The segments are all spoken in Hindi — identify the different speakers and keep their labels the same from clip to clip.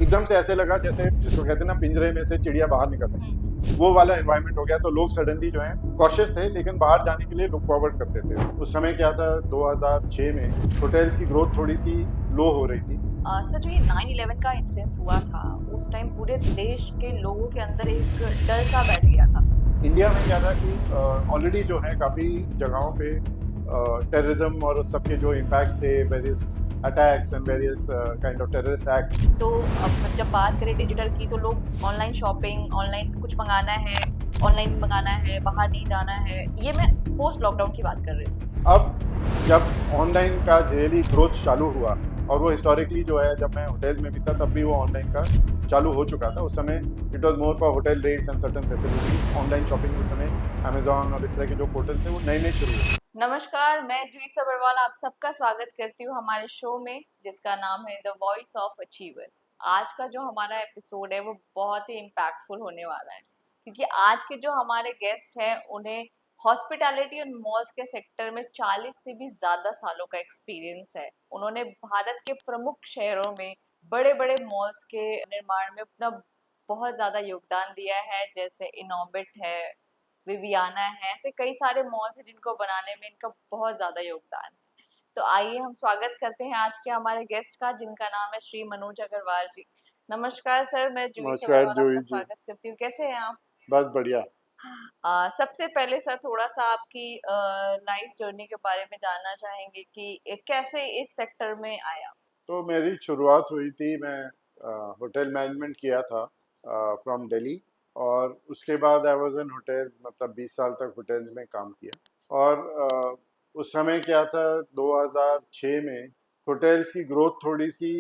Speaker 1: एकदम से ऐसे लगा जैसे जिसको कहते हैं ना पिंजरे में से चिड़िया बाहर निकल रही है, वो वाला एनवायरनमेंट हो गया। तो लोग सडनली जो है कॉशियस थे, लेकिन बाहर जाने के लिए लुक फॉरवर्ड करते थे। उस समय क्या था, 2006 में होटल्स की ग्रोथ थोड़ी सी लो हो रही थी।
Speaker 2: सर, जो ये 9/11 का इंसिडेंस हुआ था, उस टाइम पूरे देश के लोगों के अंदर एक डर सा बैठ गया था।
Speaker 1: इंडिया में क्या था कि ऑलरेडी जो है काफ़ी जगहों पे टेररिज्म और उस सब के जो इम्पैक्ट से various attacks and various kind of terrorist act.
Speaker 2: तो अब जब बात करें डिजिटल की, तो लोग ऑनलाइन शॉपिंग, ऑनलाइन कुछ मंगाना है, ऑनलाइन मंगाना है, बाहर नहीं जाना है। ये मैं पोस्ट लॉकडाउन की बात कर रही हूँ।
Speaker 1: अब जब ऑनलाइन का रियली ग्रोथ चालू हुआ, और वो हिस्टोरिकली जो है जब मैं होटल्स में भी था तब भी वो ऑनलाइन का चालू हो चुका था। उस समय it was more for hotel rates and certain facilities. Online shopping उस समय अमेजॉन और इस तरह के जो पोर्टल थे वो नए नए शुरू हुए।
Speaker 2: नमस्कार, मैं जूही सबरवाल आप सबका स्वागत करती हूँ हमारे शो में, जिसका नाम है द वॉइस ऑफ अचीवर्स। आज का जो हमारा एपिसोड है वो बहुत ही इम्पैक्टफुल होने वाला है, क्योंकि आज के जो हमारे गेस्ट हैं उन्हें हॉस्पिटैलिटी और मॉल्स के सेक्टर में 40 से भी ज़्यादा सालों का एक्सपीरियंस है। उन्होंने भारत के प्रमुख शहरों में बड़े बड़े मॉल्स के निर्माण में अपना बहुत ज़्यादा योगदान दिया है, जैसे इनॉर्बिट है, विवियाना है। ऐसे कई सारे मॉल्स हैं जिनको बनाने में इनका बहुत ज़्यादा योगदान है। तो आइए हम स्वागत करते हैं आज के हमारे गेस्ट का, जिनका नाम है श्री मनोज अग्रवाल जी। नमस्कार सर, मैं जूही
Speaker 1: नमस्कार
Speaker 2: सबरवाल आपका
Speaker 1: जूही जी।
Speaker 2: स्वागत करती हूँ। कैसे हैं आप?
Speaker 1: बस बढ़िया।
Speaker 2: सबसे पहले सर, थोड़ा-सा आपकी लाइफ जर्नी के बारे में जानना चाहेंगे कि कैसे इस सेक्टर में आए आप?
Speaker 1: तो मेरी शुरुआत हुई थी, मैं होटल मैनेजमेंट किया था फ्रॉम दिल्ली। और उसके बाद आई वाज इन होटल्स, मतलब 20 साल तक होटल्स में काम किया। और उस समय क्या था, 2006 में होटल्स की ग्रोथ थोड़ी सी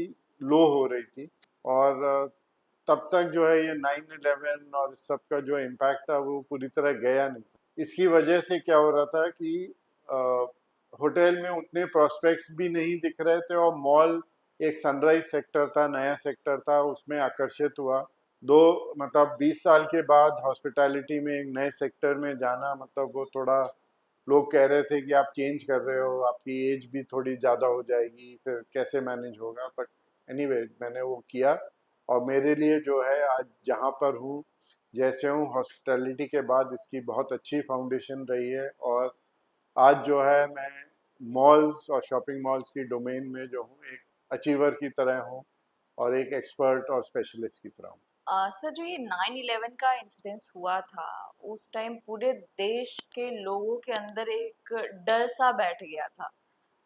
Speaker 1: लो हो रही थी। और तब तक जो है ये 9/11 और इस सब का जो इम्पैक्ट था वो पूरी तरह गया नहीं। इसकी वजह से क्या हो रहा था कि होटल में उतने प्रोस्पेक्ट्स भी नहीं दिख रहे थे, और मॉल एक सनराइज सेक्टर था, नया सेक्टर था, उसमें आकर्षित हुआ। दो मतलब 20 साल के बाद हॉस्पिटैलिटी में एक नए सेक्टर में जाना, मतलब वो थोड़ा, लोग कह रहे थे कि आप चेंज कर रहे हो, आपकी एज भी थोड़ी ज़्यादा हो जाएगी, फिर कैसे मैनेज होगा। बट एनीवे मैंने वो किया, और मेरे लिए जो है आज जहाँ पर हूँ, जैसे हूँ, हॉस्पिटैलिटी के बाद इसकी बहुत अच्छी फाउंडेशन रही है। और आज जो है मैं मॉल्स और शॉपिंग मॉल्स की डोमेन में जो हूँ, एक अचीवर की तरह हूँ और एक एक्सपर्ट और स्पेशलिस्ट की तरह हूँ।
Speaker 2: सर, जो ये 9/11 का इंसिडेंस हुआ था, उस टाइम पूरे देश के लोगों के अंदर एक डर सा बैठ गया था।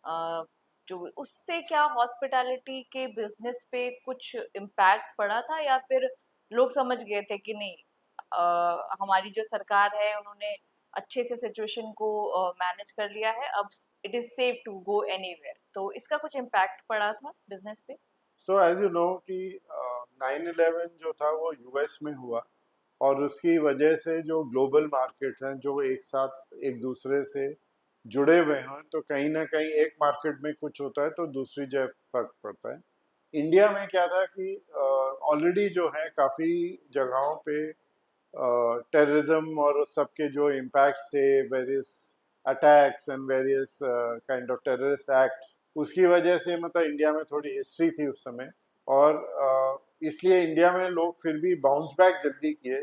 Speaker 2: अ, जो उससे क्या हॉस्पिटैलिटी के बिजनेस पे कुछ इम्पैक्ट पड़ा था, या फिर लोग समझ गए थे कि नहीं, हमारी जो सरकार है उन्होंने अच्छे से सिचुएशन को मैनेज कर लिया है, अब it is safe to go anywhere. तो इसका कुछ इम्पैक्ट पड़ा था बिजनेस पे?
Speaker 1: सो एज यू नो कि 9/11 जो था वो यूएस में हुआ, और उसकी वजह से जो ग्लोबल मार्केट्स हैं जो एक साथ एक दूसरे से जुड़े हुए हैं, तो कहीं ना कहीं एक मार्केट में कुछ होता है तो दूसरी जगह फर्क पड़ता है। इंडिया में क्या था कि ऑलरेडी जो है काफ़ी जगहों पे टेररिज्म और उस सब के जो इम्पैक्ट से various attacks and various kind of terrorist acts, उसकी वजह से मतलब इंडिया में थोड़ी हिस्ट्री थी उस समय। और इसलिए इंडिया में लोग फिर भी बाउंस बैक जल्दी किए,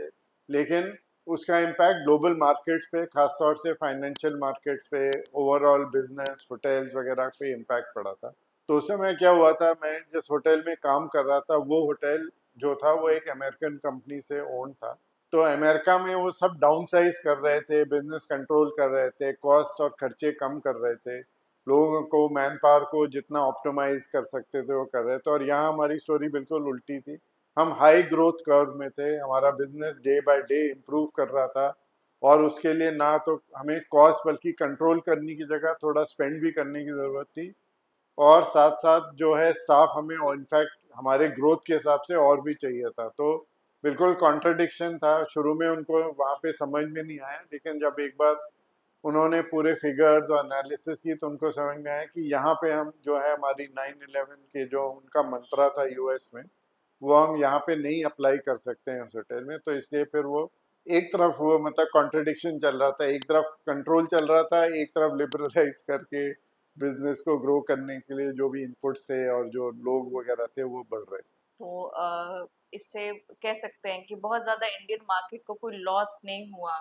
Speaker 1: लेकिन उसका इम्पैक्ट ग्लोबल मार्केट्स पे, खासतौर से फाइनेंशियल मार्केट्स पे, ओवरऑल बिजनेस होटल्स वगैरह पे इम्पैक्ट पड़ा था। तो उस समय क्या हुआ था, मैं जिस होटल में काम कर रहा था वो होटल जो था वो एक अमेरिकन कंपनी से ओन था। तो अमेरिका में वो सब डाउन साइज कर रहे थे, बिजनेस कंट्रोल कर रहे थे, कॉस्ट और खर्चे कम कर रहे थे, लोगों को, मैन पावर को जितना ऑप्टिमाइज कर सकते थे वो कर रहे थे। और यहाँ हमारी स्टोरी बिल्कुल उल्टी थी। हम हाई ग्रोथ कर्व में थे, हमारा business day by day improve कर रहा था, और उसके लिए ना तो हमें कॉस्ट बल्कि कंट्रोल करने की जगह थोड़ा स्पेंड भी करने की ज़रूरत थी। और साथ साथ जो है स्टाफ हमें, और इनफैक्ट हमारे ग्रोथ के हिसाब से और भी चाहिए था। तो बिल्कुल कॉन्ट्रडिक्शन था। शुरू में उनको वहाँ पे समझ में नहीं आया, लेकिन जब एक बार उन्होंने पूरे फिगर्स और एनालिसिस की तो उनको समझ में आया कि यहाँ पे हम जो है हमारी 9/11 के जो उनका मंत्रा था यूएस में, वो हम यहाँ पे नहीं अप्लाई कर सकते हैं उस होटल में। तो इसलिए फिर वो एक तरफ वो मतलब कॉन्ट्रडिक्शन चल रहा था, एक तरफ कंट्रोल चल रहा था, एक तरफ लिबरलाइज करके बिजनेस को ग्रो करने के लिए जो भी इनपुट्स थे और जो लोग वगैरह थे वो बढ़ रहे थे।
Speaker 2: तो इससे कह सकते हैं कि बहुत ज़्यादा इंडियन मार्केट को कोई लॉस नहीं हुआ।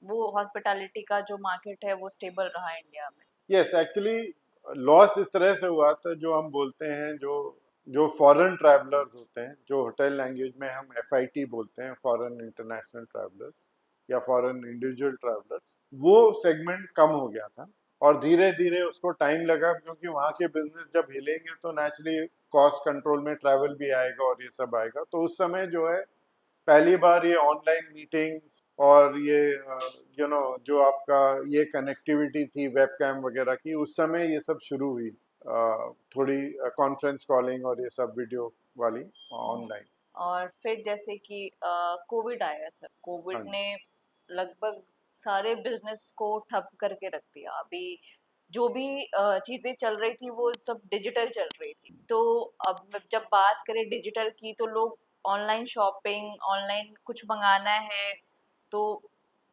Speaker 2: वो हॉस्पिटैलिटी का जो मार्केट है वो स्टेबल रहा इंडिया में।
Speaker 1: यस, एक्चुअली लॉस इस तरह से हुआ था, जो हम बोलते हैं, जो जो फॉरेन ट्रैवलर्स होते हैं, जो होटल लैंग्वेज में हम FIT बोलते हैं, फॉरेन इंटरनेशनल ट्रैवलर्स या फॉरेन इंडिविजुअल ट्रैवलर्स, वो सेगमेंट कम हो गया था। और धीरे धीरे उसको टाइम लगा, क्योंकि वहाँ के बिजनेस जब हिलेंगे तो नेचुरली कॉस्ट कंट्रोल में ट्रैवल भी आएगा और ये सब आएगा। तो उस समय जो है, पहली बार ये ऑनलाइन मीटिंग्स और ये जो आपका ये कनेक्टिविटी थी वेबकैम वगैरह की, उस समय ये सब शुरू हुई, थोड़ी कॉन्फ्रेंस कॉलिंग और ये सब वीडियो वाली
Speaker 2: हम्म।
Speaker 1: ऑनलाइन।
Speaker 2: और फिर जैसे कि कोविड आया सर, कोविड
Speaker 1: हाँ जी।
Speaker 2: ने लगभग सारे बिजनेस को ठप करके रख दिया। अभी जो भी चीजें चल रही थी वो सब डिजिटल चल रही थी। तो अब जब बात करें डिजिटल की, तो लोग ऑनलाइन शॉपिंग, ऑनलाइन कुछ मंगाना है तो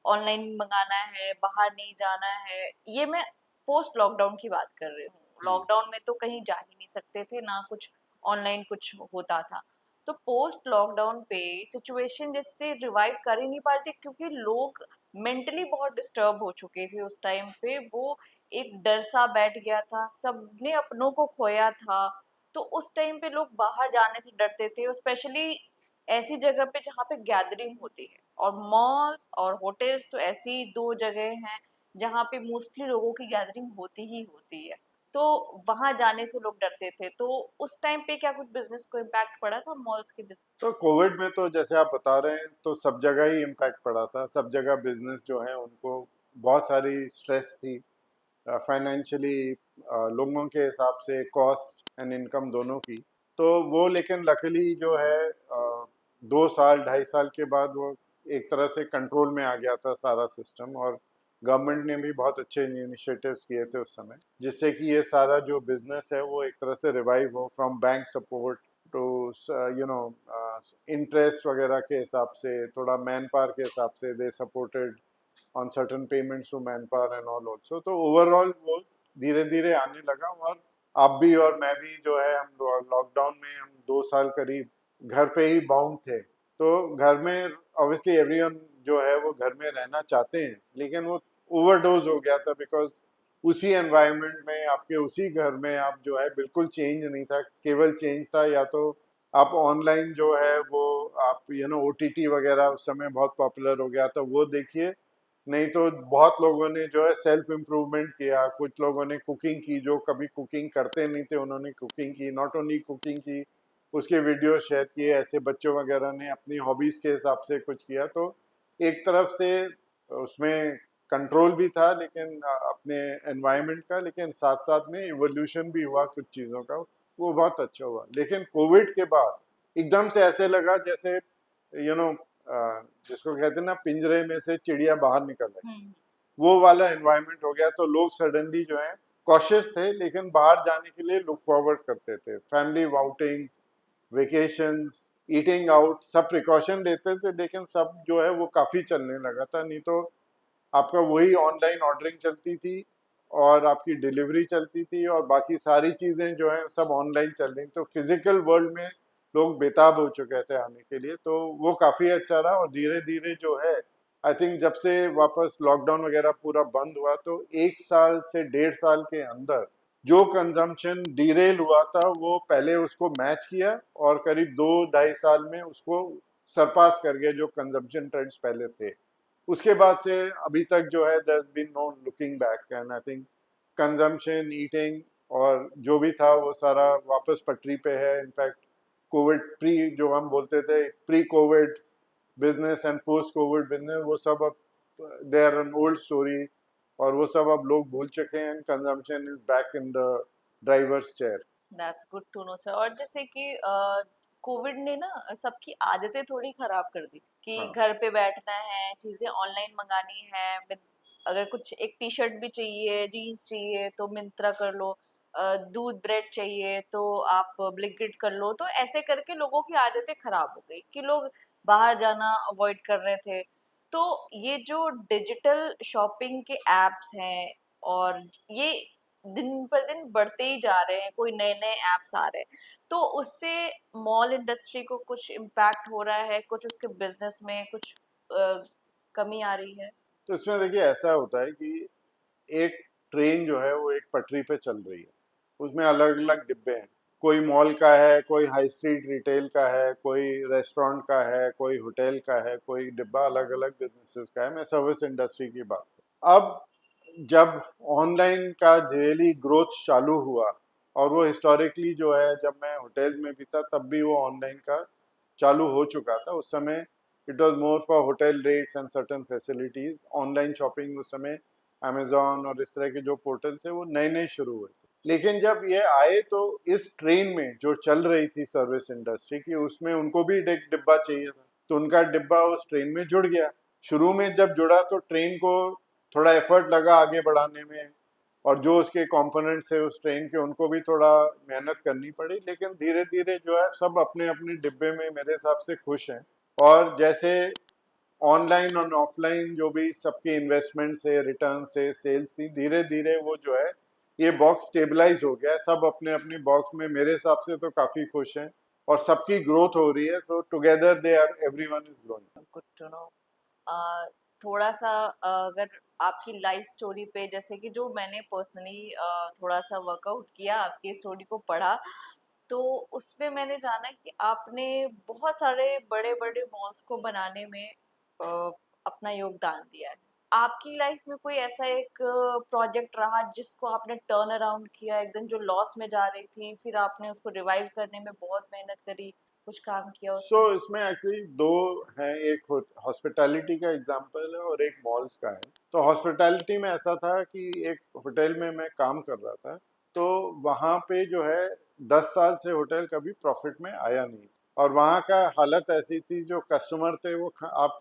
Speaker 2: ऑनलाइन मंगाना है, बाहर नहीं जाना है। ये मैं पोस्ट लॉकडाउन की बात कर रही हूँ।
Speaker 1: हम्म।
Speaker 2: लॉकडाउन में तो कहीं जा ही नहीं सकते थे, ना कुछ ऑनलाइन कुछ होता था। तो पोस्ट लॉकडाउन पे सिचुएशन जैसे रिवाइव कर ही नहीं पा रहे थे, क्योंकि लोग मेंटली बहुत डिस्टर्ब हो चुके थे उस टाइम पे। वो एक डर सा बैठ गया था, सबने अपनों को खोया था। तो उस टाइम पे लोग बाहर जाने से डरते थे, स्पेशली ऐसी जगह पे जहाँ पे गैदरिंग होती है। और मॉल्स और होटल्स तो ऐसी दो जगह हैं जहाँ पे मोस्टली लोगों की गैदरिंग होती ही होती है। तो वहां जाने से लोग डरते थे। तो उस टाइम पे क्या कुछ बिजनेस को इम्पैक्ट पड़ा था, मॉल्स के बिजनेस?
Speaker 1: तो कोविड में तो जैसे आप बता रहे हैं, तो सब जगह ही इम्पैक्ट पड़ा था, सब जगह बिजनेस जो है उनको बहुत सारी स्ट्रेस थी, फाइनेंशियली, लोगों के हिसाब से, कॉस्ट एंड इनकम दोनों की। तो वो लेकिन लकीली जो है, 2 साल 2.5 साल के बाद वो एक तरह से कंट्रोल में आ गया था सारा सिस्टम। और गवर्नमेंट ने भी बहुत अच्छे इनिशिएटिव्स किए थे उस समय, जिससे कि ये सारा जो बिजनेस है वो एक तरह से रिवाइव हो, from bank support to you no interest वगैरह के हिसाब से, थोड़ा मैन पावर के हिसाब से they supported on certain payments to manpower and all also. तो ओवरऑल वो धीरे धीरे आने लगा। और आप भी और मैं भी जो है, हम लॉकडाउन में हम 2 साल करीब घर पे ही बाउंड थे। तो घर में ऑब्वियसली एवरीवन जो है वो घर में रहना चाहते हैं, लेकिन वो ओवरडोज हो गया था, बिकॉज उसी एनवायरनमेंट में, आपके उसी घर में आप जो है, बिल्कुल चेंज नहीं था। केवल चेंज था या तो आप ऑनलाइन जो है वो, आप OTT वगैरह उस समय बहुत पॉपुलर हो गया था, वो देखिए। नहीं तो बहुत लोगों ने जो है सेल्फ इम्प्रूवमेंट किया, कुछ लोगों ने कुकिंग की, जो कभी कुकिंग करते नहीं थे उन्होंने कुकिंग की, नॉट ओनली कुकिंग की, उसके वीडियो शेयर किए। ऐसे बच्चों वगैरह ने अपनी हॉबीज के हिसाब से कुछ किया। तो एक तरफ से उसमें कंट्रोल भी था, लेकिन अपने एनवायरनमेंट का, लेकिन साथ साथ में इवोल्यूशन भी हुआ कुछ चीज़ों का, वो बहुत अच्छा हुआ। लेकिन कोविड के बाद एकदम से ऐसे लगा जैसे यू नो जिसको कहते हैं ना, पिंजरे में से चिड़िया बाहर निकल आई,
Speaker 2: हम्म।
Speaker 1: वो वाला एनवायरनमेंट हो गया। तो लोग सडनली जो है कॉशियस थे, लेकिन बाहर जाने के लिए लुक फॉरवर्ड करते थे, family outings, vacations, eating out, सब प्रिकॉशन लेते थे। लेकिन सब जो है वो काफ़ी चलने लगा था। नहीं तो आपका वही ऑनलाइन ऑर्डरिंग चलती थी, और आपकी डिलीवरी चलती थी, और बाकी सारी चीज़ें जो है सब ऑनलाइन चल रही। तो फिजिकल वर्ल्ड में लोग बेताब हो चुके थे आने के लिए। तो वो काफ़ी अच्छा रहा। और धीरे धीरे जो है, आई थिंक जब से वापस लॉकडाउन वगैरह पूरा बंद हुआ, तो 1 साल से 1.5 साल के अंदर जो कंजम्पशन डीरेल हुआ था, वो पहले उसको मैच किया, और करीब 2-2.5 साल में उसको सरपास कर गया, जो कंजम्पशन ट्रेंड्स पहले थे। उसके बाद से अभी तक जो है, there been no looking back. And I think consumption, eating और जो भी था वो सारा वापस पटरी पे है। इनफैक्ट कोविड प्री, जो हम बोलते थे pre Covid business and post Covid business, वो सब अब they are an old story, और वो सब अब लोग भूल चुके हैं। Consumption is back in the drivers chair.
Speaker 2: That's good to know sir. और जैसे कि कोविड ने ना सबकी आदतें थोड़ी खराब कर दी, कि
Speaker 1: हाँ।
Speaker 2: घर पे बैठना है, चीजें ऑनलाइन मंगानी है। अगर कुछ एक टी शर्ट भी चाहिए, जीन्स चाहिए तो मिंत्रा कर लो, दूध ब्रेड चाहिए तो आप ब्लिंकिट कर लो। तो ऐसे करके लोगों की आदतें खराब हो गई कि लोग बाहर जाना अवॉइड कर रहे थे। तो ये जो डिजिटल शॉपिंग के एप्स हैं, और ये दिन पर दिन बढ़ते ही जा रहे हैं, कोई नए-नए ऐप्स आ रहे हैं। तो उससे मॉल इंडस्ट्री को कुछ इम्पैक्ट हो रहा है, कुछ उसके बिज़नेस में कुछ कमी आ रही है?
Speaker 1: तो इसमें देखिए ऐसा होता है कि एक ट्रेन जो है वो एक पटरी पे चल रही है, उसमें अलग अलग डिब्बे हैं। कोई मॉल का है, कोई हाई स्ट्रीट रिटेल का है, कोई रेस्टोरेंट का है, कोई होटल का है, कोई डिब्बा अलग अलग बिजनेसेस का है। मैं सर्विस इंडस्ट्री की बात करूं। अब जब ऑनलाइन का रियली ग्रोथ चालू हुआ, और वो हिस्टोरिकली जो है, जब मैं होटल्स में भी था तब भी वो ऑनलाइन का चालू हो चुका था। उस समय it was more for hotel rates and certain facilities. Online shopping उस समय अमेजोन और इस तरह के जो पोर्टल्स है वो नए नए शुरू हुए थे। लेकिन जब ये आए तो इस ट्रेन में जो चल रही थी सर्विस इंडस्ट्री की, उसमें उनको भी एक डिब्बा चाहिए था, तो उनका डिब्बा उस ट्रेन में जुड़ गया। शुरू में जब जुड़ा तो ट्रेन को थोड़ा एफर्ट लगा आगे बढ़ाने में, और जो उसके कंपोनेंट्स है उस ट्रेन के, उनको भी थोड़ा मेहनत करनी पड़ी। लेकिन धीरे धीरे जो है सब अपने अपने डिब्बे में मेरे हिसाब से खुश हैं। और जैसे ऑनलाइन और ऑफलाइन जो भी सबकी इन्वेस्टमेंट से, रिटर्न से, सेल्स थी, धीरे धीरे वो जो है ये बॉक्स स्टेबलाइज हो गया है। सब अपने अपने बॉक्स में मेरे हिसाब से तो काफी खुश हैं, और सबकी ग्रोथ हो रही है। So together they are, everyone is growing.
Speaker 2: Good to know. Uh, थोड़ा-सा अगर आपकी लाइफ स्टोरी पे, जैसे कि जो मैंने पर्सनली थोड़ा-सा वर्कआउट किया, आपकी स्टोरी को पढ़ा, तो उसमें मैंने जाना कि आपने बहुत सारे बड़े-बड़े मॉल्स को बनाने में अपना योगदान दिया है। आपकी लाइफ में कोई ऐसा एक प्रोजेक्ट रहा जिसको आपने टर्न अराउंड किया, एकदम जो लॉस में जा रही थी, फिर आपने उसको रिवाइव करने में बहुत मेहनत करी, कुछ काम किया
Speaker 1: सो
Speaker 2: उसमें?
Speaker 1: इसमें एक्चुअली दो हैं, एक हॉस्पिटैलिटी का एग्जांपल है और एक मॉल्स का है। तो हॉस्पिटैलिटी में ऐसा था कि एक होटल में मैं काम कर रहा था, तो वहाँ पे जो है 10 साल से होटल कभी प्रॉफिट में आया नहीं। और वहाँ का हालत ऐसी थी, जो कस्टमर थे वो आप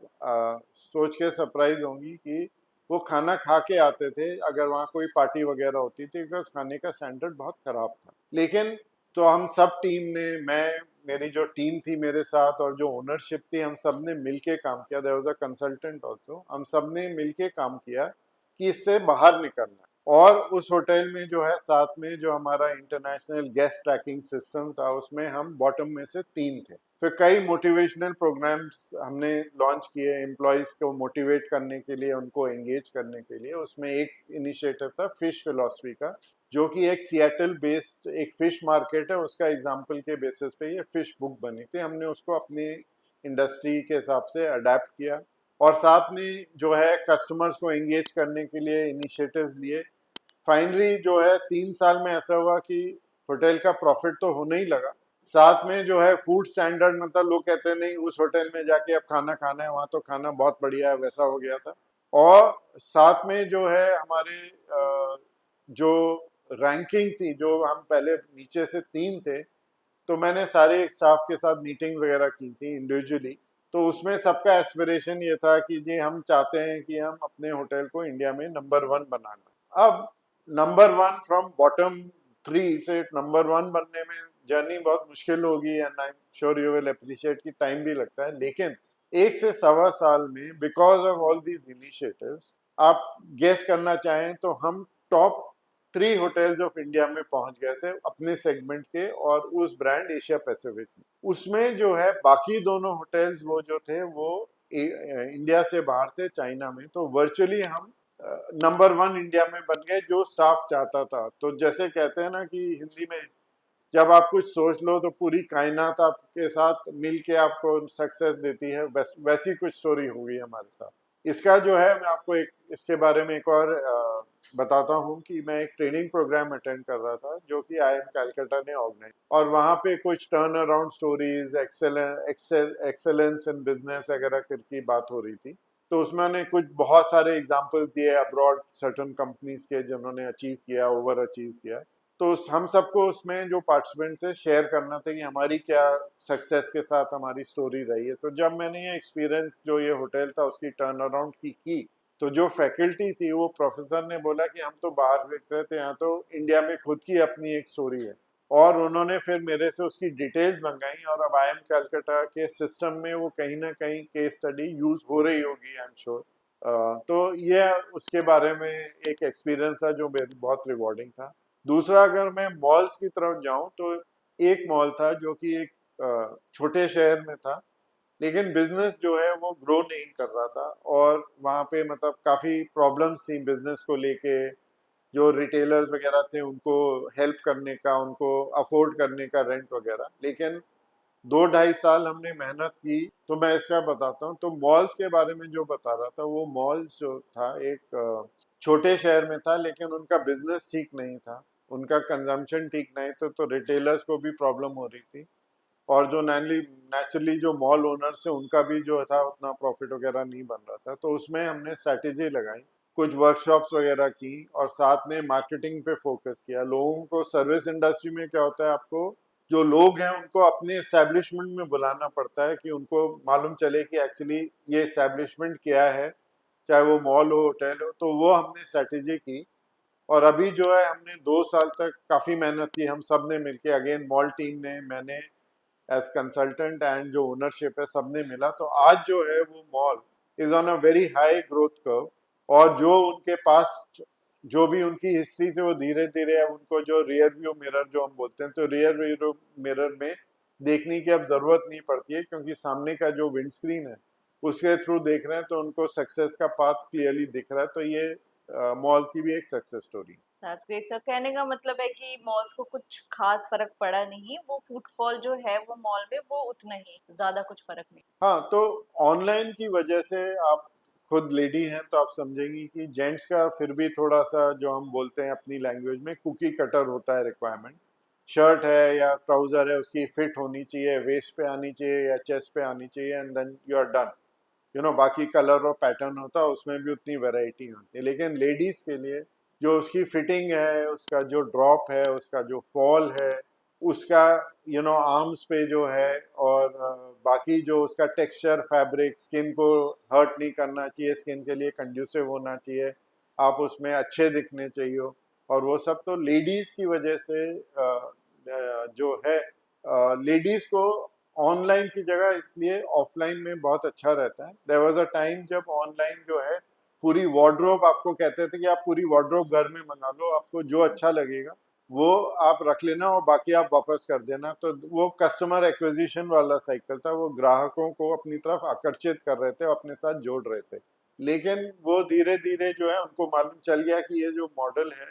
Speaker 1: सोच के सरप्राइज होंगी कि वो खाना खा के आते थे अगर वहाँ कोई पार्टी वगैरह होती थी, बिकॉज खाने का स्टैंडर्ड बहुत खराब था। लेकिन तो हम सब टीम ने, मैं, मेरी जो टीम थी मेरे साथ और जो ओनरशिप थी, हम सब ने मिलके काम किया। There was a consultant also. हम सब ने मिलके काम किया कि इससे बाहर निकलना है। और उस होटल में जो है, साथ में जो हमारा इंटरनेशनल गेस्ट ट्रैकिंग सिस्टम था, उसमें हम बॉटम में से 3 थे। फिर कई मोटिवेशनल प्रोग्राम्स हमने लॉन्च किए एम्प्लॉयज़ को मोटिवेट करने के लिए, उनको एंगेज करने के लिए। उसमें एक इनिशिएटिव था फिश फिलॉसफी का, जो कि एक सिएटल बेस्ड एक फिश मार्केट है, उसका एग्जाम्पल के बेसिस पे ये फिश बुक बनी थी। हमने उसको अपनी इंडस्ट्री के हिसाब से अडेप्ट किया, और साथ में जो है कस्टमर्स को एंगेज करने के लिए इनिशिएटिव्स लिए। फाइनली जो है 3 साल में ऐसा हुआ कि होटल का प्रॉफिट तो होने ही लगा, साथ में जो है फूड स्टैंडर्ड, मतलब लोग कहते हैं नहीं उस होटल में जाके अब खाना खाना है, वहाँ तो खाना बहुत बढ़िया है, वैसा हो गया था। और साथ में जो है हमारे जो रैंकिंग थी, जो हम पहले नीचे से 3 थे, तो मैंने सारे स्टाफ के साथ मीटिंग वगैरह की थी इंडिविजुअली। तो उसमें सबका एस्पिरेशन ये था कि जी हम चाहते हैं कि हम अपने होटल को इंडिया में नंबर 1 बनाना। अब नंबर 1 फ्रॉम बॉटम 3 से नंबर 1 बनने में जर्नी बहुत मुश्किल होगी, and I am sure you will appreciate कि टाइम भी लगता है। लेकिन 1 से 1.25 साल में, because of all these initiatives, आप गेस करना चाहें तो हम टॉप 3 होटल्स ऑफ इंडिया में पहुंच गए थे अपने सेगमेंट के, और उस ब्रांड एशिया पैसिफिक में। उसमें जो है बाकी दोनों होटल्स वो जो थे वो इंडिया से बाहर थे, चाइना में। तो वर्चुअली हम नंबर 1 इंडिया में बन गए, जो स्टाफ चाहता था। तो जैसे कहते हैं ना कि हिंदी में, जब आप कुछ सोच लो तो पूरी कायनात आपके साथ मिल के आपको सक्सेस देती है, वैसी कुछ स्टोरी होगी हमारे साथ। इसका जो है, मैं आपको एक इसके बारे में एक और बताता हूँ कि मैं एक ट्रेनिंग प्रोग्राम अटेंड कर रहा था, जो कि IIM कैलकाटा ने ऑर्गेनाइज, और वहाँ पे कुछ turn around stories, excellence in business वगैरह की बात हो रही थी। तो उसमें ने कुछ बहुत सारे एग्जांपल्स दिए अब्रॉड सर्टन कंपनीज के, जिन्होंने अचीव किया, ओवर अचीव किया। तो हम सबको उसमें जो पार्टिसिपेंट थे शेयर करना था कि हमारी क्या सक्सेस के साथ हमारी स्टोरी रही है। तो जब मैंने ये एक्सपीरियंस, जो ये होटल था उसकी टर्न अराउंड की, तो जो फैकल्टी थी, वो प्रोफेसर ने बोला कि हम तो बाहर देख रहे थे, यहाँ तो इंडिया में खुद की अपनी एक स्टोरी है। और उन्होंने फिर मेरे से उसकी डिटेल्स मंगाई, और अब IIM कैलकाटा के सिस्टम में वो कहीं ना कहीं केस स्टडी यूज हो रही होगी, आई एम श्योर। तो ये उसके बारे में एक एक्सपीरियंस था जो मेरे बहुत रिवॉर्डिंग था। दूसरा, अगर मैं मॉल्स की तरफ जाऊं तो एक मॉल था जो कि एक छोटे शहर में था, लेकिन बिजनेस जो है वो ग्रो नहीं कर रहा था, और वहाँ पे मतलब काफ़ी प्रॉब्लम्स थी बिजनेस को लेके। जो रिटेलर्स वगैरह थे उनको हेल्प करने का, उनको अफोर्ड करने का रेंट वगैरह। लेकिन 2 ढाई साल हमने मेहनत की। तो मैं इसका बताता हूँ, तो मॉल्स के बारे में जो बता रहा था, वो मॉल्स जो था एक छोटे शहर में था, लेकिन उनका बिजनेस ठीक नहीं था, उनका कंजम्पशन ठीक नहीं था, तो रिटेलर्स को भी प्रॉब्लम हो रही थी। और जो नेचुरली जो मॉल ओनर्स है उनका भी जो था उतना प्रॉफिट वगैरह नहीं बन रहा था। तो उसमें हमने स्ट्रैटेजी लगाई, कुछ वर्कशॉप्स वगैरह की, और साथ में मार्केटिंग पे फोकस किया। लोगों को सर्विस इंडस्ट्री में क्या होता है, आपको जो लोग हैं उनको अपने एस्टेब्लिशमेंट में बुलाना पड़ता है कि उनको मालूम चले कि एक्चुअली ये एस्टेब्लिशमेंट क्या है, चाहे वो मॉल हो, होटल हो। तो वो हमने स्ट्रैटेजी की। और अभी जो है हमने 2 साल तक काफ़ी मेहनत की, हम सब ने मिलके, अगेन मॉल टीम ने, मैंने एज कंसल्टेंट, एंड जो ओनरशिप है सबने मिला। तो आज जो है वो mall is on a very high growth curve. और जो उनके पास जो भी उनकी हिस्ट्री थी, वो धीरे धीरे अब उनको जो रियर व्यू मिरर जो हम बोलते हैं, तो रियर व्यू मिरर में देखने की अब जरूरत नहीं पड़ती है, क्योंकि सामने का जो विंड स्क्रीन है उसके थ्रू देख रहे हैं, तो उनको सक्सेस का पाथ क्लियरली दिख रहा है। तो ये मॉल की भी एक success story.
Speaker 2: That's great sir. कहने का मतलब है कि मॉल्स को कुछ खास फर्क पड़ा नहीं, वो फुटफॉल जो है वो मॉल में वो उतना ही, ज्यादा कुछ फर्क नहीं।
Speaker 1: हाँ, तो ऑनलाइन की वजह से, आप खुद लेडी हैं तो आप समझेंगी कि जेंट्स का फिर भी थोड़ा सा, जो हम बोलते हैं अपनी लैंग्वेज में, कुकी कटर होता है रिक्वायरमेंट। शर्ट है या ट्राउजर है, उसकी फिट होनी चाहिए, वेस्ट पे आनी चाहिए या चेस्ट पे आनी चाहिए, and then you are done. बाकी कलर और पैटर्न होता है, उसमें भी उतनी वैरायटी होती है। लेकिन लेडीज के लिए जो उसकी फिटिंग है, उसका जो ड्रॉप है, उसका जो फॉल है, उसका आर्म्स पे जो है, और बाकी जो उसका टेक्सचर, फैब्रिक, स्किन को हर्ट नहीं करना चाहिए, स्किन के लिए कंड्यूसिव होना चाहिए, आप उसमें अच्छे दिखने चाहिए। और वो सब तो लेडीज की वजह से जो है, लेडीज को ऑनलाइन की जगह इसलिए ऑफलाइन में बहुत अच्छा रहता है। देयर वाज अ टाइम जब ऑनलाइन जो है पूरी वार्डरोब, आपको कहते थे कि आप पूरी वार्डरोब घर में मंगा लो, आपको जो अच्छा लगेगा वो आप रख लेना और बाकी आप वापस कर देना। तो वो कस्टमर एक्विजिशन वाला साइकिल था, वो ग्राहकों को अपनी तरफ आकर्षित कर रहे थे, अपने साथ जोड़ रहे थे। लेकिन वो धीरे धीरे जो है उनको मालूम चल गया कि ये जो मॉडल है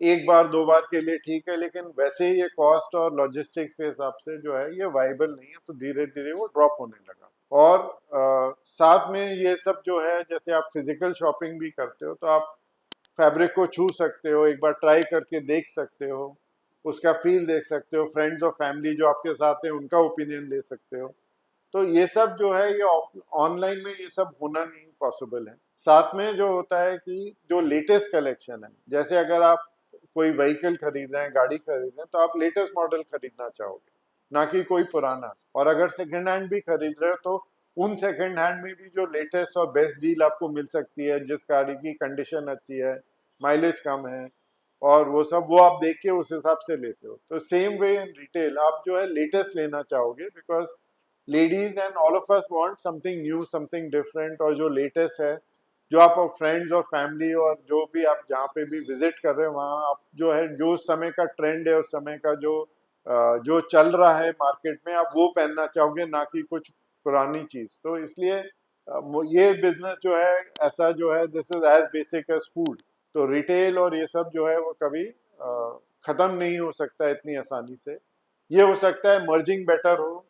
Speaker 1: एक बार दो बार के लिए ठीक है, लेकिन वैसे ही ये कॉस्ट और लॉजिस्टिक्स के हिसाब से जो है ये वाइबल नहीं है। तो धीरे धीरे वो ड्रॉप होने लगा। और साथ में ये सब जो है, जैसे आप फिजिकल शॉपिंग भी करते हो तो आप फैब्रिक को छू सकते हो, एक बार ट्राई करके देख सकते हो, उसका फील देख सकते हो, फ्रेंड्स और फैमिली जो आपके साथ है उनका ओपिनियन ले सकते हो। तो ये सब जो है ये ऑनलाइन में ये सब होना नहीं पॉसिबल है। साथ में जो होता है कि जो लेटेस्ट कलेक्शन है, जैसे अगर आप कोई व्हीकल खरीद रहे हैं, गाड़ी खरीद रहे हैं, तो आप लेटेस्ट मॉडल खरीदना चाहोगे, ना कि कोई पुराना। और अगर सेकंड हैंड भी खरीद रहे हो तो उन सेकंड हैंड में भी जो लेटेस्ट और बेस्ट डील आपको मिल सकती है, जिस गाड़ी की कंडीशन अच्छी है, माइलेज कम है, और वो सब वो आप देख के उस हिसाब से लेते हो। तो सेम वे इन रिटेल, आप जो है लेटेस्ट लेना चाहोगे, because ladies and all of us want something new, something different, और जो लेटेस्ट है, जो आप फ्रेंड्स और फैमिली और जो भी आप जहाँ पे भी विजिट कर रहे हो, वहाँ आप जो है जो उस समय का ट्रेंड है, उस समय का जो चल रहा है मार्केट में, आप वो पहनना चाहोगे, ना कि कुछ पुरानी चीज। तो इसलिए ये बिजनेस जो है ऐसा जो है, this is as basic as food. तो रिटेल और ये सब जो है वो कभी खत्म नहीं हो सकता है इतनी आसानी से। ये हो सकता है मर्जिंग बेटर हो,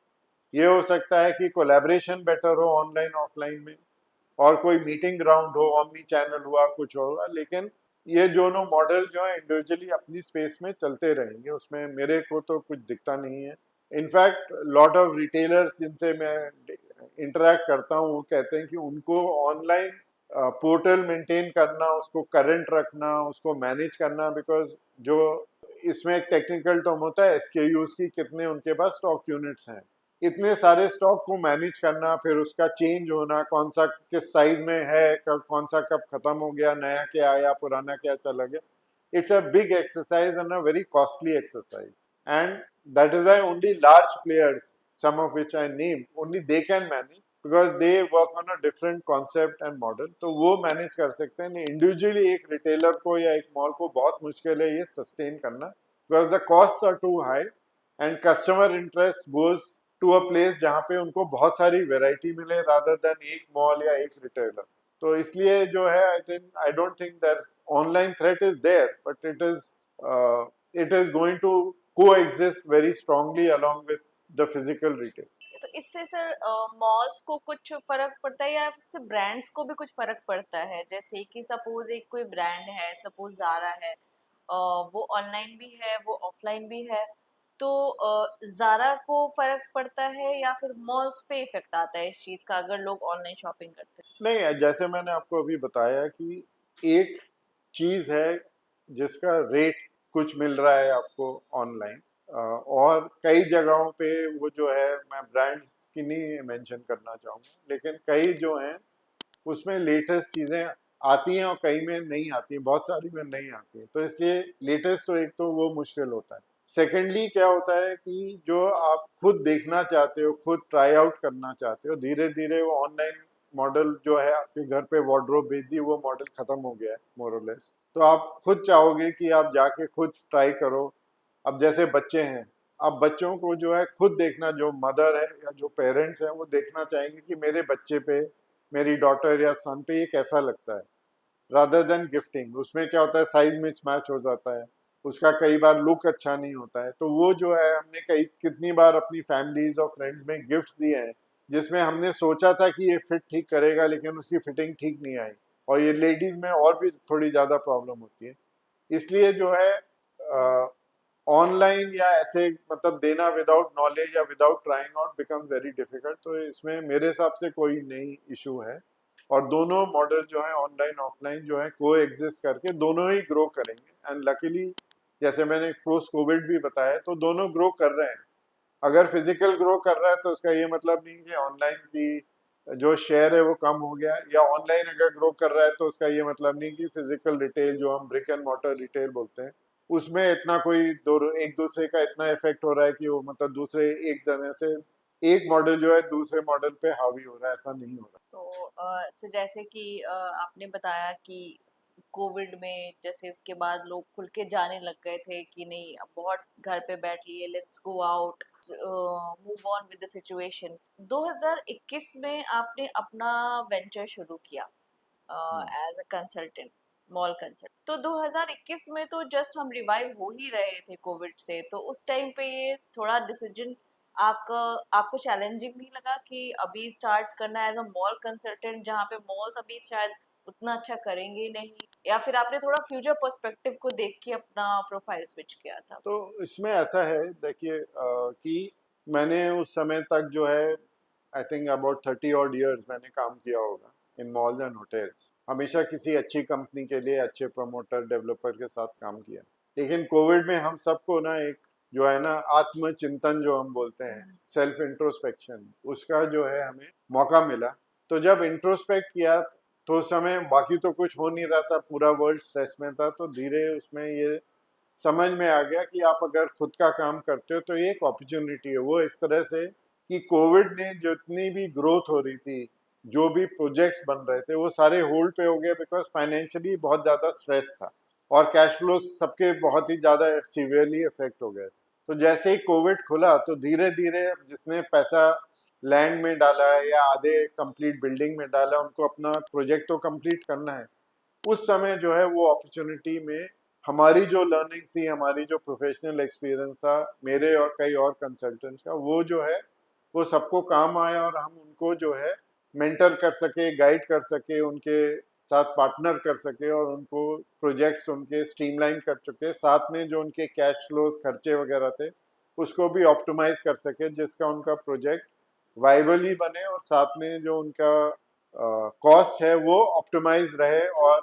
Speaker 1: ये हो सकता है कि कोलैबोरेशन बेटर हो ऑनलाइन ऑफलाइन में, और कोई मीटिंग ग्राउंड हो, ऑमनी चैनल हुआ, कुछ होगा। लेकिन ये दोनों मॉडल जो है इंडिविजुअली अपनी स्पेस में चलते रहेंगे, उसमें मेरे को तो कुछ दिखता नहीं है। इनफैक्ट लॉट ऑफ रिटेलर्स जिनसे मैं इंटरेक्ट करता हूँ, वो कहते हैं कि उनको ऑनलाइन पोर्टल मेंटेन करना, उसको करंट रखना, उसको मैनेज करना, बिकॉज जो इसमें एक टेक्निकल टर्म होता है एसकेयूज की, कितने उनके पास स्टॉक यूनिट्स हैं, इतने सारे स्टॉक को मैनेज करना, फिर उसका चेंज होना, कौन सा किस साइज में है, कौन सा कब खत्म हो गया, नया क्या आया, पुराना क्या चला गया। It's a big exercise and a very costly exercise, and that is why only large players, some of which I named, only they can manage. Because they work on a different concept and model, तो वो मैनेज कर सकते हैं। इंडिविजुअली एक रिटेलर को या एक मॉल को बहुत मुश्किल है ये सस्टेन करना, because the cost are too high and customer interest goes to a place जहाँ पे उनको बहुत सारी वेराइटी मिले रादर देन एक मॉल या एक रिटेलर। तो इसलिए जो है I don't think that online threat is there, but it is going to coexist very strongly along with the physical retail.
Speaker 2: तो इससे सर मॉल्स को कुछ फर्क पड़ता है या फिर ब्रांड्स को भी कुछ फर्क पड़ता है? जैसे कि सपोज एक कोई ब्रांड है, सपोज ज़ारा है, वो ऑनलाइन भी है, वो ऑफलाइन भी है, तो ज़ारा को फर्क पड़ता है या फिर मॉल्स पे इफेक्ट आता है इस चीज़ का अगर लोग ऑनलाइन शॉपिंग करते हैं?
Speaker 1: नहीं, जैसे मैंने आपको अभी बताया कि एक चीज है जिसका रेट कुछ मिल रहा है आपको ऑनलाइन, और कई जगहों पे वो जो है, मैं ब्रांड्स की नहीं मेंशन करना चाहूँगा, लेकिन कई जो हैं उसमें लेटेस्ट चीज़ें आती हैं और कई में नहीं आती हैं, बहुत सारी में नहीं आती हैं, तो इसलिए लेटेस्ट तो एक तो वो मुश्किल होता है। सेकेंडली क्या होता है कि जो आप खुद देखना चाहते हो, खुद ट्राई आउट करना चाहते हो, धीरे धीरे वो ऑनलाइन मॉडल जो है आपके घर पे वार्डरोब भेज दी, वो मॉडल खत्म हो गया है मोर और लेस। तो आप खुद चाहोगे कि आप जाके खुद ट्राई करो। अब जैसे बच्चे हैं, अब बच्चों को जो है खुद देखना, जो मदर है या जो पेरेंट्स हैं वो देखना चाहेंगे कि मेरे बच्चे पे, मेरी डॉटर या सन पे ये कैसा लगता है, रादर देन गिफ्टिंग। उसमें क्या होता है, साइज मिच मैच हो जाता है, उसका कई बार लुक अच्छा नहीं होता है। तो वो जो है, हमने कई कितनी बार अपनी फैमिलीज और फ्रेंड्स में गिफ्ट्स दिए हैं जिसमें हमने सोचा था कि ये फिट ठीक करेगा, लेकिन उसकी फिटिंग ठीक नहीं आई, और ये लेडीज में और भी थोड़ी ज्यादा प्रॉब्लम होती है। इसलिए जो है ऑनलाइन या ऐसे मतलब देना विदाउट नॉलेज या without trying out become very difficult. तो इसमें मेरे हिसाब से कोई नई इशू है, और दोनों मॉडल जो है ऑनलाइन ऑफलाइन जो है को एग्जिस्ट करके दोनों ही ग्रो करेंगे। एंड लकीली जैसे मैंने पोस्ट कोविड भी बताया, तो दोनों ग्रो कर रहे हैं। अगर फिजिकल ग्रो कर रहा है तो उसका ये मतलब नहीं कि ऑनलाइन की जो शेयर है वो कम हो गया, या ऑनलाइन अगर ग्रो कर रहा है तो उसका ये मतलब नहीं कि फिजिकल रिटेल, जो हम ब्रिक एंड मॉर्टर रिटेल बोलते हैं, उसमें इतना कोई दो एक दूसरे का इतना इफेक्ट हो रहा है कि वो मतलब दूसरे एक तरह से एक मॉडल जो है दूसरे मॉडल पे हावी हो रहा है, ऐसा नहीं हो रहा।
Speaker 2: तो जैसे कि आपने बताया कि कोविड में जैसे उसके बाद लोग खुल के जाने लग गए थे कि नहीं अब बहुत घर पे बैठ लिए, let's go out, move on with the situation. 2021 में आपने अपना वेंचर शुरू किया as a consultant, mall consult. तो 2021 में तो जस्ट हम रिवाइव हो ही रहे थे कोविड से, तो उस टाइम पे ये थोड़ा डिसीजन आपका आपको चैलेंजिंग नहीं लगा कि अभी स्टार्ट करना एज अ मॉल कंसल्टेंट जहाँ पे मॉल्स अभी शायद उतना अच्छा करेंगे नहीं, या फिर आपने थोड़ा फ्यूचर पर्सपेक्टिव को देख के अपना प्रोफाइल स्विच किया था?
Speaker 1: तो इसमें ऐसा है, देखिए कि मैंने उस समय तक जो है, I think about 30 odd years मैंने काम किया होगा इन मॉल्स एंड होटल्स, हमेशा किसी अच्छी कंपनी के लिए अच्छे प्रमोटर डेवलपर के साथ काम किया। लेकिन कोविड में हम सबको ना एक जो है ना आत्मचिंतन जो हम बोलते हैं, सेल्फ इंट्रोस्पेक्शन, उसका जो है हमें मौका मिला। तो जब इंट्रोस्पेक्ट किया तो उस समय बाकी तो कुछ हो नहीं रहा था, पूरा वर्ल्ड स्ट्रेस में था, तो धीरे उसमें ये समझ में आ गया कि आप अगर खुद का काम करते हो तो ये एक अपॉर्चुनिटी है। वो इस तरह से कि कोविड ने जितनी भी ग्रोथ हो रही थी, जो भी प्रोजेक्ट्स बन रहे थे, वो सारे होल्ड पे हो गए, बिकॉज फाइनेंशियली बहुत ज़्यादा स्ट्रेस था और कैश फ्लो सबके बहुत ही ज़्यादा सीवियरली इफेक्ट हो गए। तो जैसे ही कोविड खुला तो धीरे धीरे जिसने पैसा लैंड में डाला है या आधे कंप्लीट बिल्डिंग में डाला, उनको अपना प्रोजेक्ट तो कंप्लीट करना है। उस समय जो है वो अपॉर्चुनिटी में हमारी जो लर्निंग थी, हमारी जो प्रोफेशनल एक्सपीरियंस था, मेरे और कई और कंसल्टेंट्स का, वो जो है वो सबको काम आया, और हम उनको जो है मेंटर कर सके, गाइड कर सके, उनके साथ पार्टनर कर सके, और उनको प्रोजेक्ट्स उनके स्ट्रीमलाइन कर चुके, साथ में जो उनके कैश फ्लोज खर्चे वगैरह थे उसको भी ऑप्टिमाइज कर सके, जिसका उनका प्रोजेक्ट वाइबल ही बने, और साथ में जो उनका कॉस्ट है वो ऑप्टिमाइज रहे, और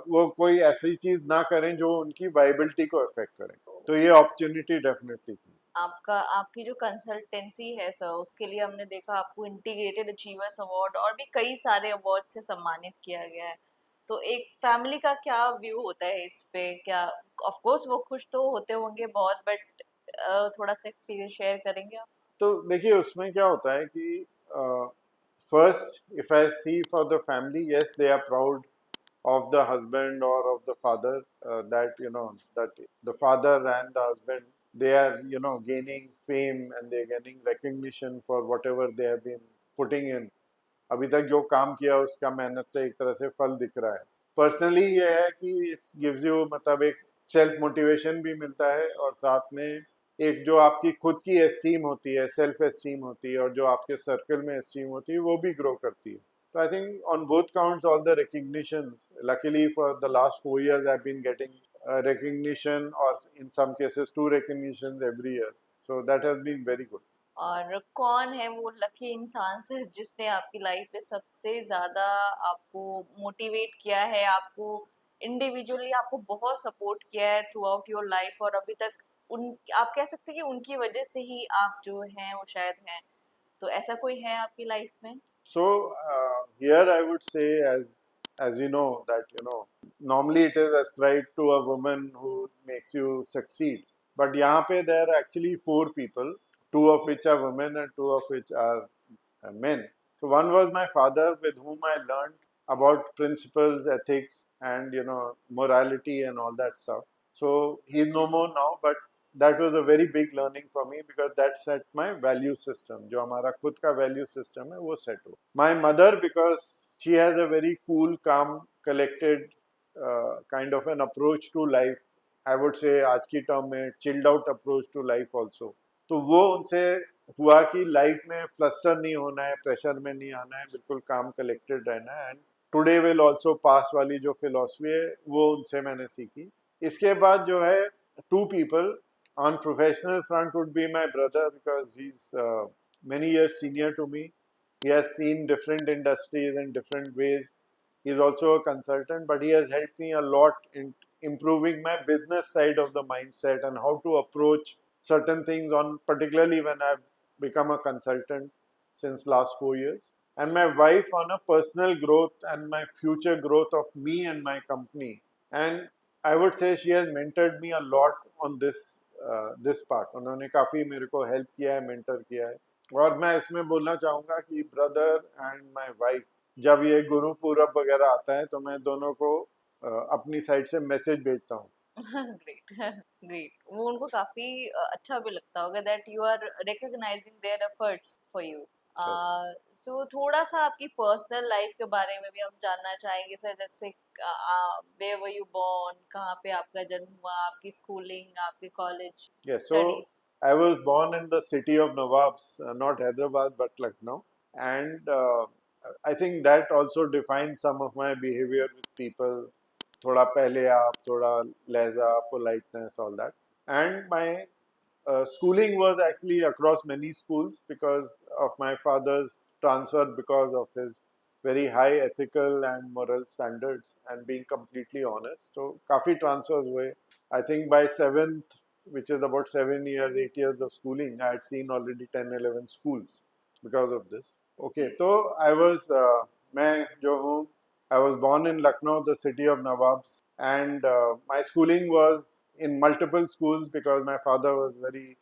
Speaker 1: वो कोई ऐसी चीज ना करें जो उनकी वाइबिलिटी को अफेक्ट करे। तो ये अपॉर्चुनिटी डेफिनेटली थी।
Speaker 2: आपका आपकी जो कंसल्टेंसी है सर, उसके लिए हमने देखा आपको इंटीग्रेटेड अचीवर्स अवार्ड और भी कई सारे अवार्ड से सम्मानित किया गया है। तो एक फैमिली का क्या व्यू होता है इस पे? क्या ऑफ कोर्स वो खुश तो होते होंगे बहुत, बट थोड़ा सा एक्सपीरियंस शेयर करेंगे आप?
Speaker 1: तो देखिए उसमें क्या होता है कि first, if I see for the family, yes, they are proud of the husband or of the father, that that the father and the husband, they are gaining fame and they are getting recognition for whatever they have been putting in. अभी तक जो काम किया उसका मेहनत से एक तरह से फल दिख रहा है. पर्सनली ये है कि इट गिव्स यू मतलब एक सेल्फ मोटिवेशन भी मिलता है और साथ में एक जो आपकी खुद की एस्टीम होती है, सेल्फ एस्टीम होती है और जो आपके सर्कल में एस्टीम होती है वो भी ग्रो करती है. So I think on both counts, all the recognitions. Luckily, for the last 4 years, I've been getting recognition, or in some cases, two recognitions every year. So that has been very good.
Speaker 2: और कौन है वो लकी इंसान से जिसने आपकी लाइफ में सबसे ज्यादा आपको मोटिवेट किया है, आपको इंडिविजुअली आपको बहुत सपोर्ट किया है थ्रू आउट योर लाइफ, और अभी तक उन आप कह सकते हैं कि उनकी वजह से ही आप जो हैं वो शायद हैं, तो ऐसा कोई है आपकी लाइफ में?
Speaker 1: So here I would say, as you know, that normally it is ascribed to a woman who makes you succeed. But यहाँ पे there are actually four people, two of which are women and two of which are men. So one was my father, with whom I learned about principles, ethics, and morality and all that stuff. So he's no more now, but that was a very big learning for me because that set my value system. जो हमारा खुद का value system है वो set हो. My mother, because she has a very cool, calm, collected kind of an approach to life. I would say आज की term में chilled out approach to life also. तो वो उनसे हुआ कि लाइफ में फ्लस्टर नहीं होना है, प्रेशर में नहीं आना है, बिल्कुल काम कलेक्टेड रहना है. And today will also pass वाली जो फिलोसफी है वो उनसे मैंने सीखी. इसके बाद जो है, to people on professional front would be my brother, because he's many years senior to me. He has seen different industries in different ways. He's also a consultant, but he has helped me a lot in improving my business side of the mindset and how to approach certain things, on particularly when I've become a consultant since last 4 years. And my wife on a personal growth and my future growth of me and my company. And I would say she has mentored me a lot on this part. उन्होंने काफ़ी मेरे को हेल्प किया है, मेंटर किया है. और मैं इसमें बोलना चाहूँगा कि ब्रदर एंड माय वाइफ, जब ये गुरु पूरब वगैरह आता है तो मैं दोनों को अपनी साइड से मैसेज भेजता हूँ.
Speaker 2: ग्रेट ग्रेट वो उनको काफी अच्छा भी लगता होगा that you are recognising their efforts for you.
Speaker 1: Yes.
Speaker 2: So थोड़ा सा आपकी पर्सनल लाइफ के बारे में भी हम जानना चाहेंगे सर, जैसे वेयर वर यू बोर्न, कहाँ पे आपका जन्म हुआ, आपकी स्कूलिंग, आपके college
Speaker 1: Yes, so
Speaker 2: studies.
Speaker 1: I was born in the city of Nawabs, not Hyderabad, but Lucknow. And I think that also defines some of my behavior with people. Thoda pehle aap, thoda lehza, politeness, all that. And my schooling was actually across many schools because of my father's transfer, because of his very high ethical and moral standards and being completely honest. So, काफी transfers हुए. I think by seventh, which is about 7 years, 8 years of schooling, I had seen already 10, 11 schools because of this. Okay, so मैं जो हूँ, I was born in Lucknow, the city of Nawabs, and my schooling was in multiple schools because my father was very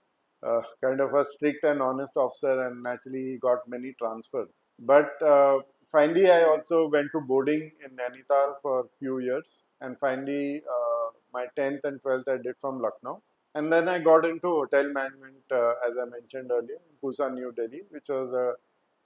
Speaker 1: kind of a strict and honest officer, and naturally he got many transfers. But finally, I also went to boarding in Nainital for a few years, and finally, my 10th and 12th I did from Lucknow. And then I got into hotel management, as I mentioned earlier, in Pusa, New Delhi, which was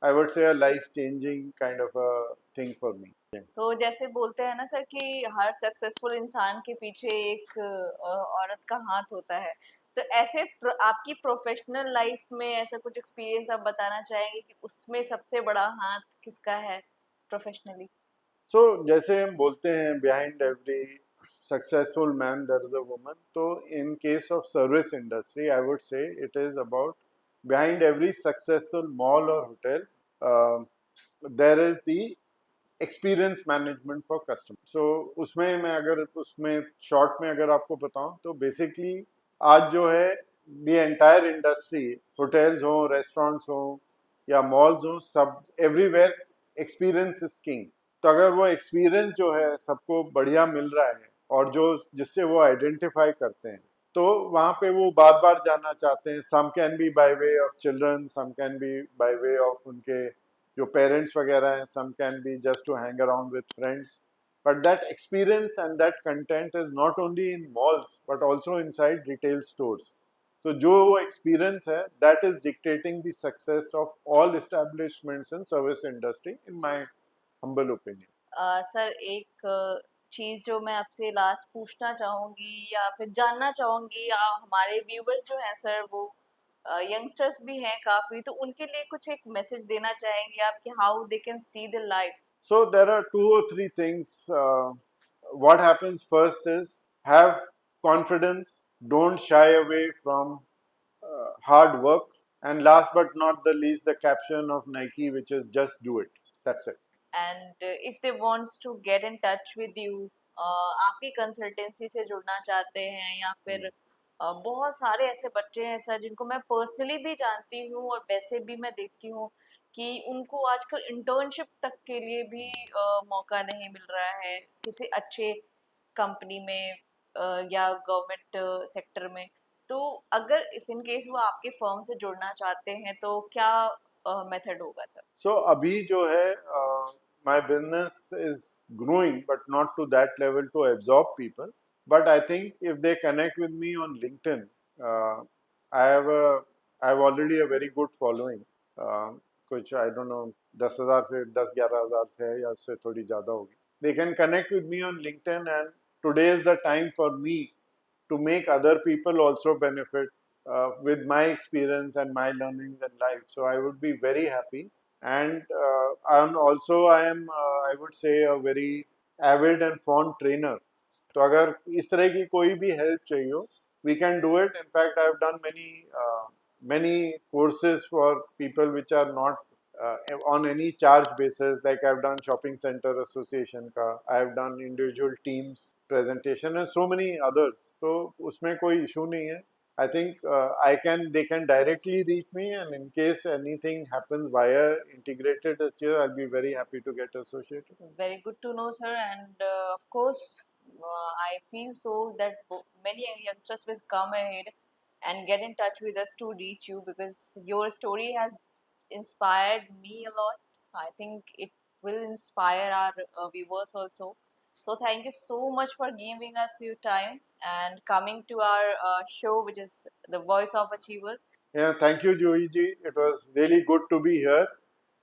Speaker 1: I would say a life-changing kind of a thing for me.
Speaker 2: तो जैसे बोलते हैं ना सर कि हर सक्सेसफुल इंसान के पीछे एक औरत का हाथ होता है, तो ऐसे आपकी प्रोफेशनल लाइफ में ऐसा कुछ एक्सपीरियंस आप बताना चाहेंगे कि उसमें सबसे बड़ा हाथ किसका है प्रोफेशनली?
Speaker 1: So जैसे हम बोलते हैं, behind every successful man there is a woman. So in case of service industry, I would say it is about behind every successful mall or hotel, there is the experience management for customer. So उसमें मैं अगर उसमें शॉर्ट में अगर आपको बताऊं तो बेसिकली आज जो है द एंटायर इंडस्ट्री, होटल्स हो, रेस्टोरेंट्स हो या मॉल्स हो, सब एवरीवेयर एक्सपीरियंस इज किंग. तो अगर वो एक्सपीरियंस जो है सबको बढ़िया मिल रहा है और जो जिससे वो आइडेंटिफाई करते हैं, तो वहाँ पे वो बार बार जाना चाहते हैं. Some can be by way of children, some can be by way of उनके जो पेरेंट्स वगैरह हैं, some can be just to hang around with friends. But that experience and that content is not only in malls but also inside retail stores. तो जो वो experience है, that is dictating the success of all establishments in service industry, in my humble opinion.
Speaker 2: Sir एक चीज जो मैं आपसे लास्ट पूछना चाहूंगी या फिर जानना चाहूंगी, या हमारे व्यूवर्स जो हैं सर वो यंगस्टर्स भी हैं काफी, तो उनके लिए कुछ एक मैसेज देना चाहेंगे आप कि how they can see the life?
Speaker 1: So there are two or three things. What happens first is have confidence, don't shy away from hard work, and last but not the least, the caption of Nike, which is just do it. That's it.
Speaker 2: And if they wants to get in touch with you, आपकी कंसल्टेंसी से जुड़ना चाहते हैं, या फिर बहुत सारे ऐसे बच्चे हैं सर जिनको मैं पर्सनली भी जानती हूँ और वैसे भी मैं देखती हूँ कि उनको आजकल इंटर्नशिप तक के लिए भी मौका नहीं मिल रहा है किसी अच्छे कंपनी में या गवर्नमेंट सेक्टर में। तो अगर इफ इन केस वो आपके फर्म से जुड़ना चाहते हैं तो क्या मेथड होगा सर?
Speaker 1: So अभी जो है my business is growing, but not to that level to absorb people. But I think if they connect with me on LinkedIn, uh, I have a I have already a very good following. कुछ I don't know 10,000 से 10-11,000 से है या उससे थोड़ी ज़्यादा होगी. They can connect with me on LinkedIn, and today is the time for me to make other people also benefit with my experience and my learnings in life. So I would be very happy. And also I am, I would say, a very avid and fond trainer. तो अगर इस तरह की कोई भी हेल्प चाहिए हो, we can do it. In fact, I have done many courses for people which are not on any charge basis. Like I've done shopping center association का, I have done individual teams presentation and so many others. तो उसमें कोई issue नहीं है. I think they can directly reach me, and in case anything happens via integrated HR, I'll be very happy to get associated.
Speaker 2: Very good to know, sir. And of course, I feel so that many youngsters will come ahead and get in touch with us to reach you, because your story has inspired me a lot. I think it will inspire our viewers also. So thank you so much for giving us your time and coming to our show, which is the Voice of Achievers.
Speaker 1: Yeah, thank you, Joey ji. It was really good to be here,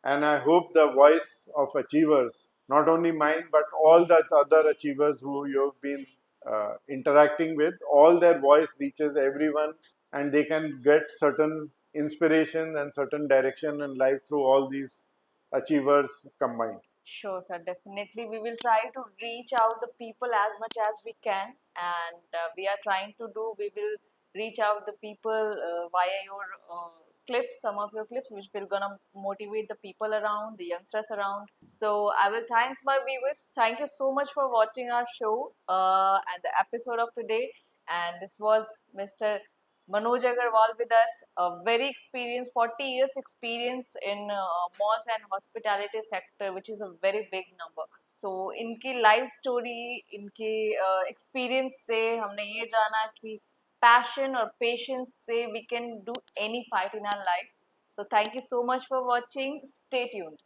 Speaker 1: and I hope the voice of achievers, not only mine but all the other achievers who you've been interacting with, all their voice reaches everyone, and they can get certain inspiration and certain direction in life through all these achievers combined.
Speaker 2: Sure, sir. Definitely, we will try to reach out the people as much as we can, and we are trying to do. We will reach out the people via your clips, some of your clips, which will gonna motivate the people around, the youngsters around. So I will thanks my viewers. Thank you so much for watching our show and the episode of today. And this was Mr. Manoj Agarwal with us, a very experienced, 40 years experience in malls and hospitality sector, which is a very big number. So इनकी लाइफ स्टोरी, इनके एक्सपीरियंस से हमने ये जाना कि पैशन और पेशेंस से we can do any fight in our life. So thank you so much for watching. Stay tuned.